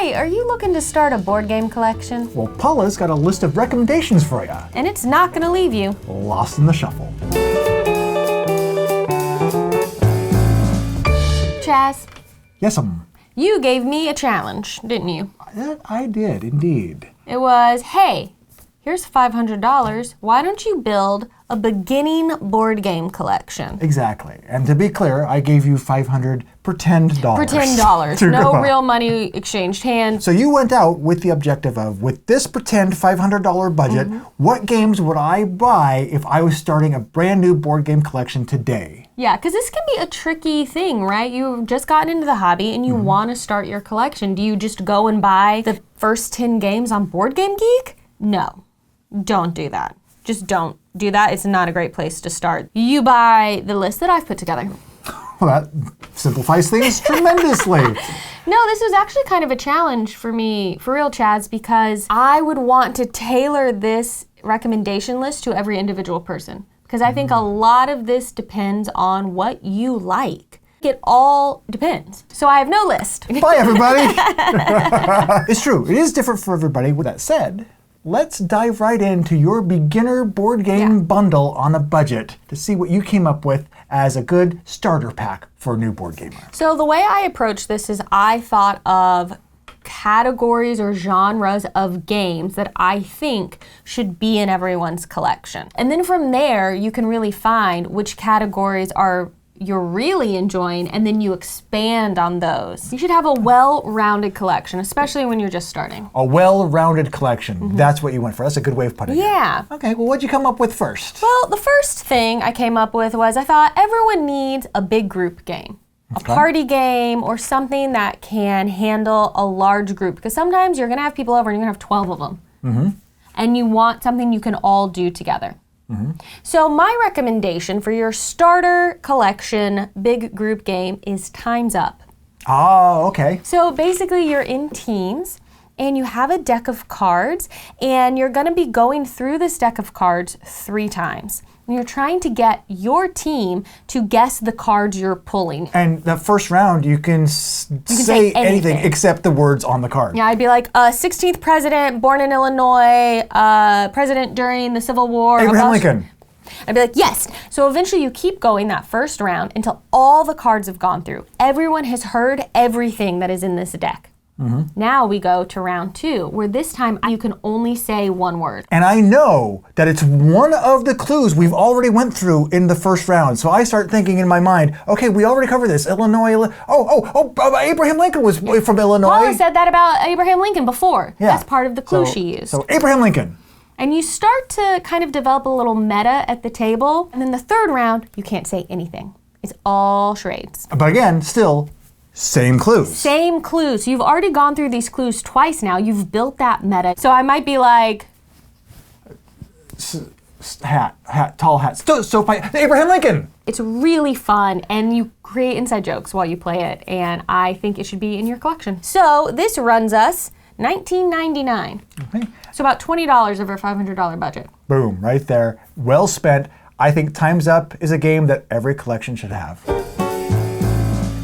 Hey, are you looking to start a board game collection? Well, Paula's got a list of recommendations for you. And it's not gonna leave you Lost in the shuffle. Chaz, Yes, you gave me a challenge, didn't you? I did, indeed. It was, hey, here's $500. Why don't you build a beginning board game collection? Exactly. And to be clear, I gave you 500 pretend dollars. Pretend dollars. No real money exchanged hands. So you went out with the objective of, with this pretend $500 budget, what games would I buy if I was starting a brand new board game collection today? Yeah, because this can be a tricky thing, right? You've just gotten into the hobby and you want to start your collection. Do you just go and buy the first 10 games on Board Game Geek? No, don't do that. Just don't do that. It's not a great place to start. You buy the list that I've put together. Well, that simplifies things tremendously. No, this was actually kind of a challenge for me, for real, Chaz, because I would want to tailor this recommendation list to every individual person. Because I think a lot of this depends on what you like. It all depends. So I have no list. Bye, everybody. It's true. It is different for everybody. With that said, let's dive right into your beginner board game bundle on a budget to see what you came up with as a good starter pack for a new board gamer. So the way I approach this is I thought of categories or genres of games that I think should be in everyone's collection. And then from there, you can really find which categories you're really enjoying, and then you expand on those. You should have a well-rounded collection, especially when you're just starting. A well-rounded collection. That's what you went for. That's a good way of putting it. Yeah. Okay, well, what'd you come up with first? Well, the first thing I came up with was I thought everyone needs a big group game. A party game or something that can handle a large group. Because sometimes you're going to have people over and you're going to have 12 of them. And you want something you can all do together. So my recommendation for your starter collection big group game is Time's Up. Oh, okay. So basically you're in teams and you have a deck of cards and you're going to be going through this deck of cards 3 times. And you're trying to get your team to guess the cards you're pulling. And the first round, you can say anything except the words on the card. Yeah, I'd be like, 16th president, born in Illinois, president during the Civil War. Abraham Lincoln. I'd be like, yes. So eventually you keep going that first round until all the cards have gone through. Everyone has heard everything that is in this deck. Now we go to round 2, where this time you can only say one word. And I know that it's one of the clues we've already went through in the first round. So I start thinking in my mind, okay, we already covered this. Illinois, Abraham Lincoln was from Illinois. Paula said that about Abraham Lincoln before. Yeah. That's part of the clue she used. So Abraham Lincoln. And you start to kind of develop a little meta at the table. And then the third round, you can't say anything. It's all charades. But again, still, same clues. Same clues. So you've already gone through these clues twice now. You've built that meta. So I might be like... tall hat. Abraham Lincoln. It's really fun, and you create inside jokes while you play it, and I think it should be in your collection. So this runs us $19.99. Okay. So about $20 of our $500 budget. Boom, right there. Well spent. I think Time's Up is a game that every collection should have.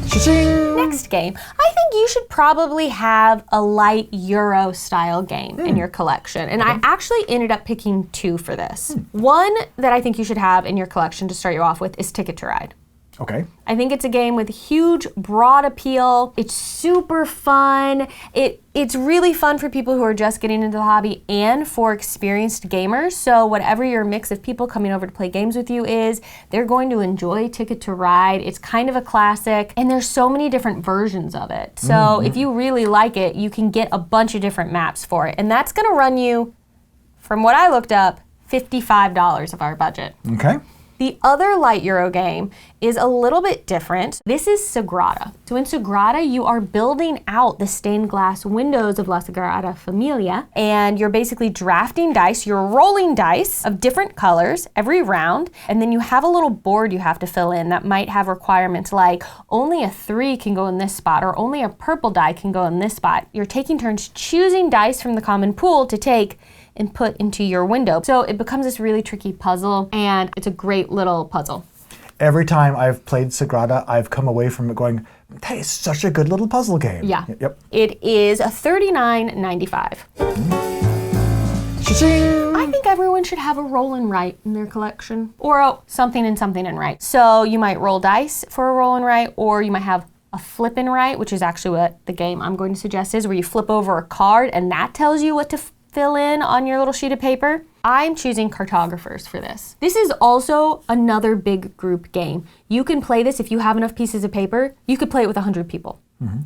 Cha-ching! Next game. I think you should probably have a light Euro style game in your collection. And I actually ended up picking 2 for this. One that I think you should have in your collection to start you off with is Ticket to Ride. Okay. I think it's a game with huge, broad appeal. It's super fun. It's really fun for people who are just getting into the hobby and for experienced gamers. So whatever your mix of people coming over to play games with you is, they're going to enjoy Ticket to Ride. It's kind of a classic, and there's so many different versions of it. So if you really like it, you can get a bunch of different maps for it. And that's going to run you, from what I looked up, $55 of our budget. Okay. The other light Euro game is a little bit different. This is Sagrada. So in Sagrada, you are building out the stained glass windows of La Sagrada Familia, and you're basically drafting dice. You're rolling dice of different colors every round, and then you have a little board you have to fill in that might have requirements like only a 3 can go in this spot, or only a purple die can go in this spot. You're taking turns choosing dice from the common pool to take and put into your window. So it becomes this really tricky puzzle, and it's a great little puzzle. Every time I've played Sagrada, I've come away from it going, That is such a good little puzzle game. Yeah. Yep. It is a $39.95. Cha-ching! I think everyone should have a roll and write in their collection, or a something and write. So you might roll dice for a roll and write, or you might have a flip and write, which is actually what the game I'm going to suggest is, where you flip over a card and that tells you what to fill in on your little sheet of paper. I'm choosing cartographers for this. This is also another big group game. You can play this if you have enough pieces of paper. You could play it with 100 people.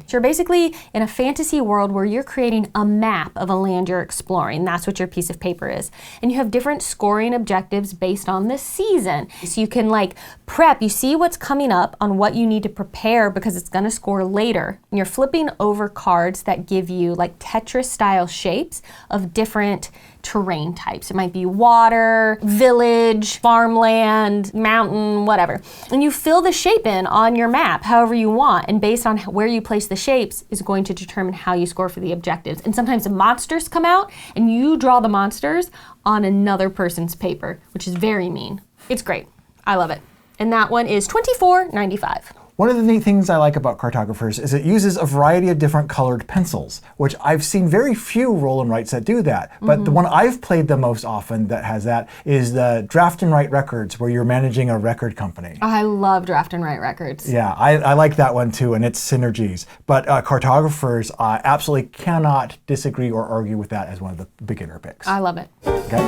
So you're basically in a fantasy world where you're creating a map of a land you're exploring. That's what your piece of paper is. And you have different scoring objectives based on the season. So you can like prep, you see what's coming up on what you need to prepare because it's gonna score later. And you're flipping over cards that give you like Tetris style shapes of different terrain types. It might be water, village, farmland, mountain, whatever. And you fill the shape in on your map however you want, and based on where you place the shapes is going to determine how you score for the objectives. And sometimes the monsters come out and you draw the monsters on another person's paper, which is very mean. It's great. I love it. And that one is $24.95. One of the neat things I like about cartographers is it uses a variety of different colored pencils, which I've seen very few roll and writes that do that. But the one I've played the most often that has that is the Draft and Write Records, where you're managing a record company. I love Draft and Write Records. Yeah, I like that one too, and its synergies. But cartographers absolutely cannot disagree or argue with that as one of the beginner picks. I love it. Okay.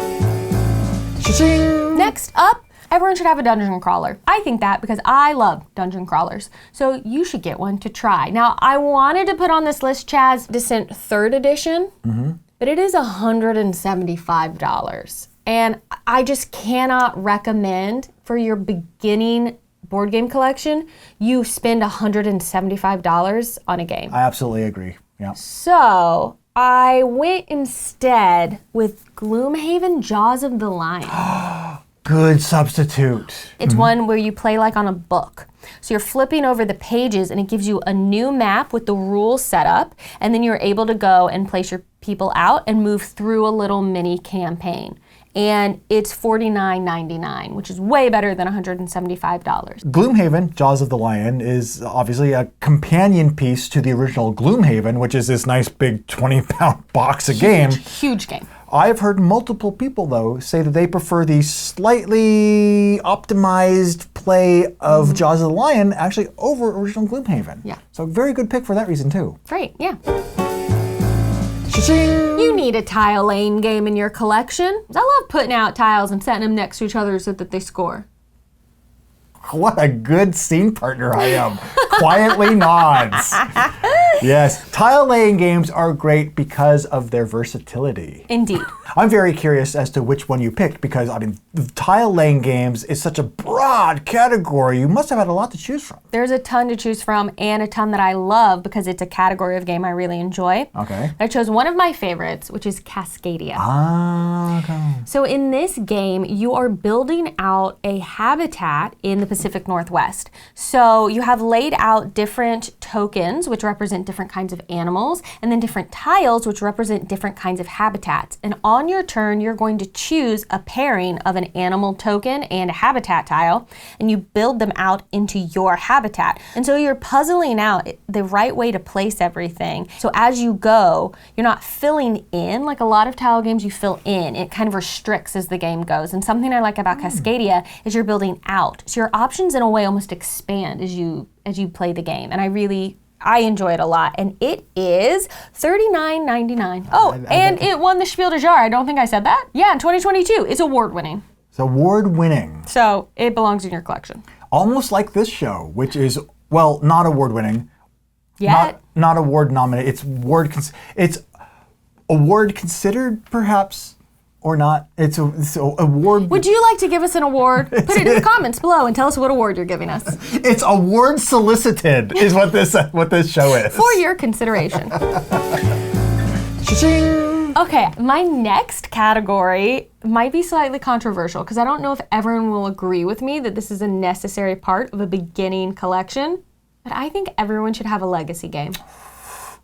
Cha-ching! Next up, everyone should have a dungeon crawler. I think that because I love dungeon crawlers. So you should get one to try. Now, I wanted to put on this list, Chaz, Descent 3rd edition, but it is $175. And I just cannot recommend for your beginning board game collection, you spend $175 on a game. I absolutely agree. Yeah. So I went instead with Gloomhaven Jaws of the Lion. Good substitute. It's one where you play like on a book. So you're flipping over the pages and it gives you a new map with the rules set up, and then you're able to go and place your people out and move through a little mini campaign. And it's $49.99, which is way better than $175. Gloomhaven, Jaws of the Lion, is obviously a companion piece to the original Gloomhaven, which is this nice big 20-pound box of game. Huge game. I've heard multiple people, though, say that they prefer the slightly optimized play of Jaws of the Lion actually over original Gloomhaven. Yeah. So very good pick for that reason, too. Great, yeah. Cha-ching! You need a tile laying game in your collection. I love putting out tiles and setting them next to each other so that they score. What a good scene partner I am. Quietly nods. Yes, tile laying games are great because of their versatility. Indeed. I'm very curious as to which one you picked because, I mean, tile laying games is such a broad category. You must have had a lot to choose from. There's a ton to choose from and a ton that I love because it's a category of game I really enjoy. Okay. I chose one of my favorites, which is Cascadia. Ah, okay. So in this game, you are building out a habitat in the Pacific Northwest. So you have laid out different tokens, which represent different kinds of animals, and then different tiles, which represent different kinds of habitats. And on your turn, you're going to choose a pairing of an animal token and a habitat tile, and you build them out into your habitat. And so you're puzzling out the right way to place everything. So as you go, you're not filling in like a lot of tile games you fill in. It kind of restricts as the game goes. And something I like about Cascadia is you're building out. So your options in a way almost expand as you play the game. And I enjoy it a lot, and it is $39.99. Oh, and it won the Spiel des Jahres. I don't think I said that. Yeah, in 2022. It's award-winning. It's award-winning. So it belongs in your collection. Almost like this show, which is, well, not award-winning. Yet. Not award-nominated. It's award considered, perhaps, or not. It's a award. Would you like to give us an award? Put it in the comments below and tell us what award you're giving us. It's award solicited is what this show is. For your consideration. Cha-ching! Okay, my next category might be slightly controversial because I don't know if everyone will agree with me that this is a necessary part of a beginning collection, but I think everyone should have a legacy game.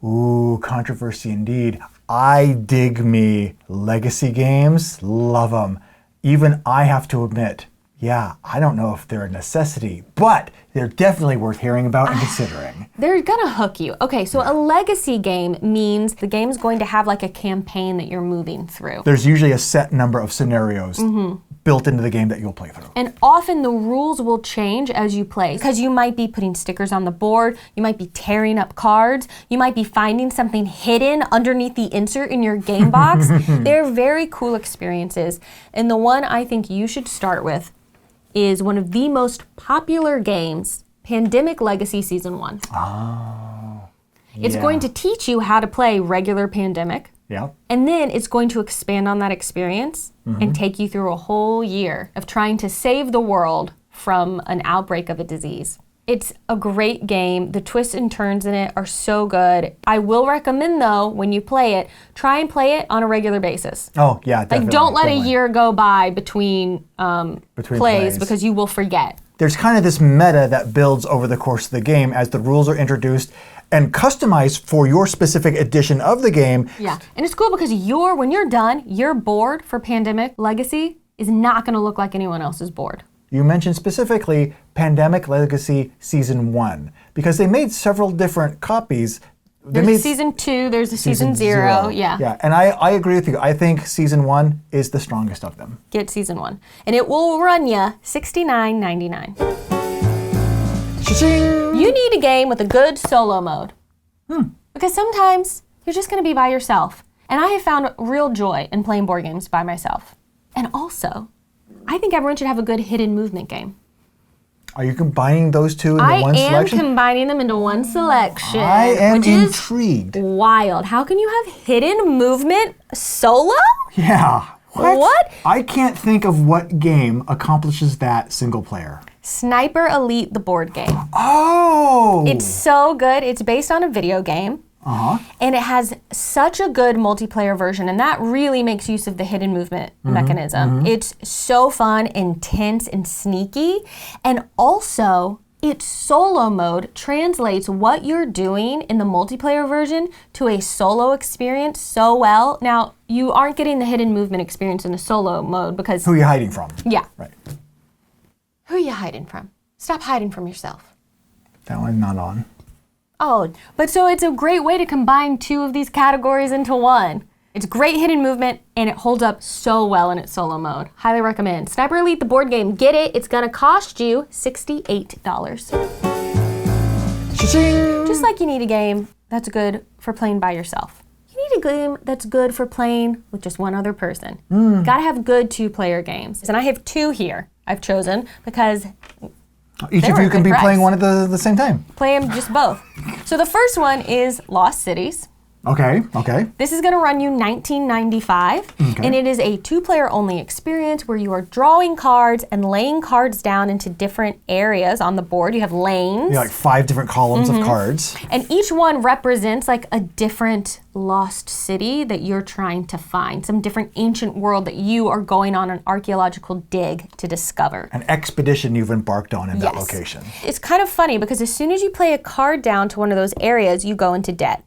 Ooh, controversy indeed. I dig me legacy games. Love them. Even I have to admit, Yeah, I don't know if they're a necessity, but they're definitely worth hearing about and considering. They're gonna hook you. Okay, so a legacy game means the game's going to have like a campaign that you're moving through. There's usually a set number of scenarios built into the game that you'll play through. And often the rules will change as you play because you might be putting stickers on the board, you might be tearing up cards, you might be finding something hidden underneath the insert in your game box. They're very cool experiences. And the one I think you should start with is one of the most popular games, Pandemic Legacy Season 1. Oh. It's going to teach you how to play regular Pandemic. Yeah. And then it's going to expand on that experience and take you through a whole year of trying to save the world from an outbreak of a disease. It's a great game. The twists and turns in it are so good. I will recommend, though, when you play it, try and play it on a regular basis. Oh, yeah, definitely. Like, don't let a year go by between plays because you will forget. There's kind of this meta that builds over the course of the game as the rules are introduced and customized for your specific edition of the game. Yeah, and it's cool because when you're done, your board for Pandemic Legacy is not going to look like anyone else's board. You mentioned specifically Pandemic Legacy Season 1 because they made several different copies. There's Season 2, there's a Season 0, yeah. Yeah, and I agree with you. I think Season 1 is the strongest of them. Get Season 1. And it will run you $69.99. Cha-ching! You need a game with a good solo mode. Because sometimes you're just going to be by yourself. And I have found real joy in playing board games by myself. And also, I think everyone should have a good hidden movement game. Are you combining those two into one selection? I am combining them into one selection. I am which intrigued. Is wild. How can you have hidden movement solo? Yeah. What? I can't think of what game accomplishes that single player. Sniper Elite, the board game. Oh! It's so good. It's based on a video game. And it has such a good multiplayer version, and that really makes use of the hidden movement mechanism. It's so fun, intense, and sneaky. And also, its solo mode translates what you're doing in the multiplayer version to a solo experience so well. Now, you aren't getting the hidden movement experience in the solo mode because... Who are you hiding from? Yeah. Right. Who are you hiding from? Stop hiding from yourself. That one's not on. Oh, but so it's a great way to combine two of these categories into one. It's great hidden movement, and it holds up so well in its solo mode. Highly recommend. Sniper Elite, the board game. Get it. It's going to cost you $68. Cha-ching! Just like you need a game that's good for playing by yourself. You need a game that's good for playing with just one other person. You gotta have good two-player games. And I have two here I've chosen because each of you can be playing one at the same time. Play them just both. So the first one is Lost Cities. Okay. This is going to run you $19.95, and it is a two-player only experience where you are drawing cards and laying cards down into different areas on the board. You have lanes. Yeah, like 5 different columns of cards. And each one represents like a different lost city that you're trying to find, some different ancient world that you are going on an archaeological dig to discover. An expedition you've embarked on in that location. It's kind of funny because as soon as you play a card down to one of those areas, you go into debt.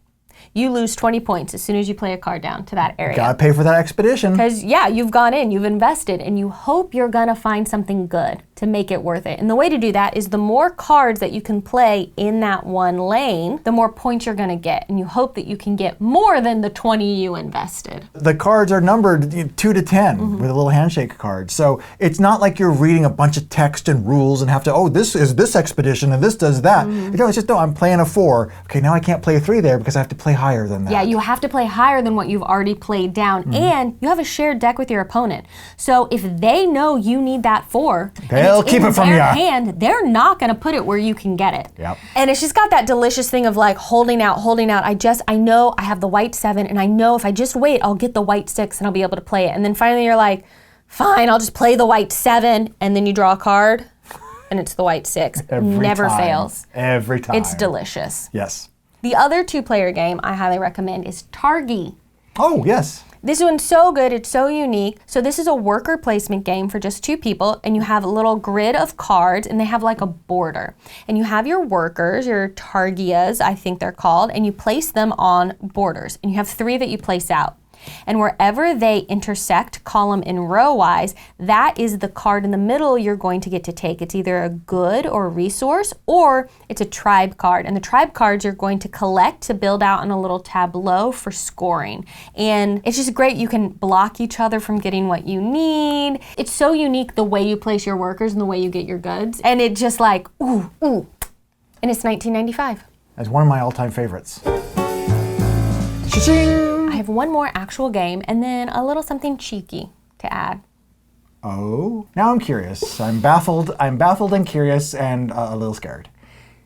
You lose 20 points as soon as you play a card down to that area. Gotta pay for that expedition. Because, you've gone in, you've invested, and you hope you're gonna find something good to make it worth it. And the way to do that is the more cards that you can play in that one lane, the more points you're gonna get. And you hope that you can get more than the 20 you invested. The cards are numbered 2 to 10 with a little handshake card. So it's not like you're reading a bunch of text and rules and have to, this is this expedition and this does that. It's just, I'm playing a 4. Okay, now I can't play a 3 there because I have to play higher than that. Yeah, you have to play higher than what you've already played down, and you have a shared deck with your opponent. So if they know you need that 4, they'll keep it from their you. hand, they're not going to put it where you can get it. Yep. And it's just got that delicious thing of like holding out. I know I have the white 7, and I know if I just wait, I'll get the white 6 and I'll be able to play it. And then finally you're like, fine, I'll just play the white 7, and then you draw a card, and it's the white 6. Never fails. Every time. It's delicious. Yes. The other two-player game I highly recommend is Targi. Oh, yes. This one's so good, it's so unique. So this is a worker placement game for just 2 people, and you have a little grid of cards, and they have like a border. And you have your workers, your Targias, I think they're called, and you place them on borders. And you have 3 that you place out. And wherever they intersect column and row wise, that is the card in the middle you're going to get to take. It's either a good or resource, or it's a tribe card. And the tribe cards you're going to collect to build out in a little tableau for scoring. And it's just great. You can block each other from getting what you need. It's so unique the way you place your workers and the way you get your goods. And it just like, ooh, ooh. And it's $19.95. That's one of my all-time favorites. Cha-ching! I have one more actual game and then a little something cheeky to add. Oh, now I'm curious. I'm baffled and curious and a little scared.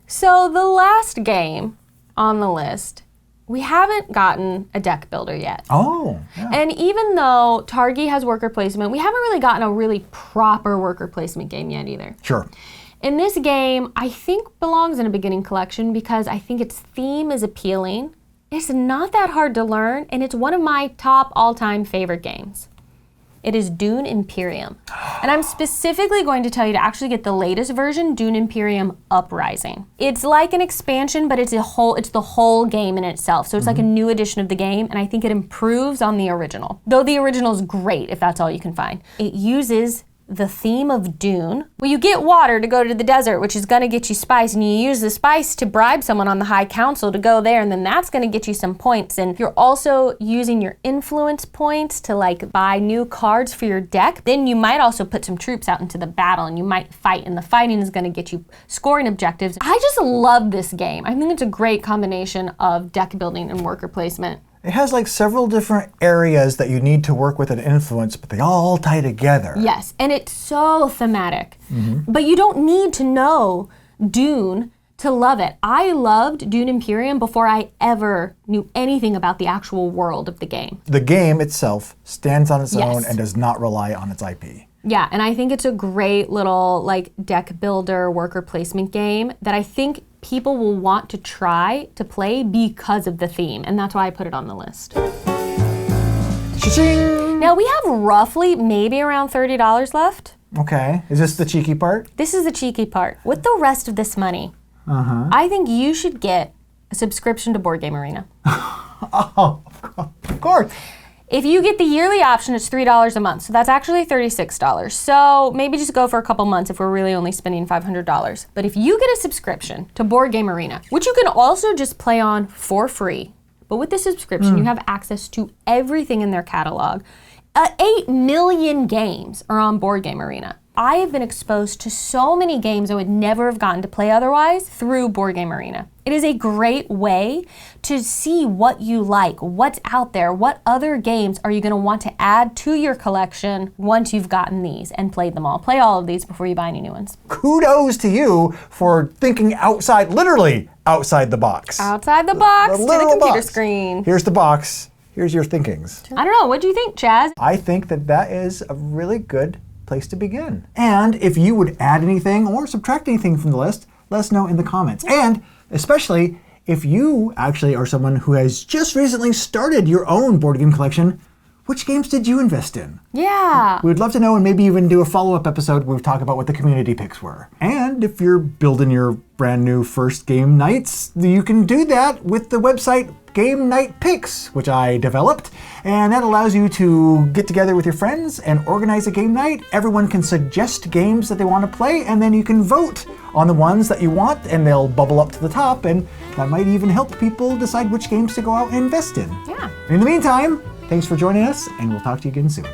So the last game on the list, we haven't gotten a deck builder yet. Oh, yeah. And even though Targi has worker placement, we haven't really gotten a really proper worker placement game yet either. Sure. And this game, I think, belongs in a beginning collection because I think its theme is appealing. It's not that hard to learn, and it's one of my top all-time favorite games. It is Dune Imperium. And I'm specifically going to tell you to actually get the latest version, Dune Imperium Uprising. It's like an expansion, but it's the whole game in itself. So it's like a new edition of the game, and I think it improves on the original. Though the original is great, if that's all you can find. It uses the theme of Dune. Well, you get water to go to the desert, which is gonna get you spice, and you use the spice to bribe someone on the High Council to go there, and then that's gonna get you some points. And you're also using your influence points to like buy new cards for your deck. Then you might also put some troops out into the battle, and you might fight, and the fighting is gonna get you scoring objectives. I just love this game. I think it's a great combination of deck building and worker placement. It has like several different areas that you need to work with and influence, but they all tie together. Yes, and it's so thematic. But you don't need to know Dune to love it. I loved Dune Imperium before I ever knew anything about the actual world of the game. The game itself stands on its own Yes. and does not rely on its IP. Yeah, and I think it's a great little like deck builder worker placement game that I think people will want to try to play because of the theme, and that's why I put it on the list. Cha-ching! Now we have roughly maybe around $30 left. Okay, is this the cheeky part? This is the cheeky part. With the rest of this money, I think you should get a subscription to Board Game Arena. Oh, of course. If you get the yearly option, it's $3 a month. So that's actually $36. So maybe just go for a couple months if we're really only spending $500. But if you get a subscription to Board Game Arena, which you can also just play on for free, but with the subscription, you have access to everything in their catalog. 8 million games are on Board Game Arena. I have been exposed to so many games I would never have gotten to play otherwise through Board Game Arena. It is a great way to see what you like, what's out there, what other games are you going to want to add to your collection once you've gotten these and played them all. Play all of these before you buy any new ones. Kudos to you for thinking outside, literally outside the box. Outside the box, to the literal computer box. screen. Here's the box. Here's your thinkings. I don't know, what do you think, Chaz? I think that is a really good place to begin. And if you would add anything or subtract anything from the list, let us know in the comments. And especially if you actually are someone who has just recently started your own board game collection, which games did you invest in? Yeah. We would love to know, and maybe even do a follow-up episode where we talk about what the community picks were. And if you're building your brand new first game nights, you can do that with the website Game Night Picks, which I developed. And that allows you to get together with your friends and organize a game night. Everyone can suggest games that they want to play, and then you can vote on the ones that you want, and they'll bubble up to the top, and that might even help people decide which games to go out and invest in. Yeah. In the meantime, thanks for joining us, and we'll talk to you again soon.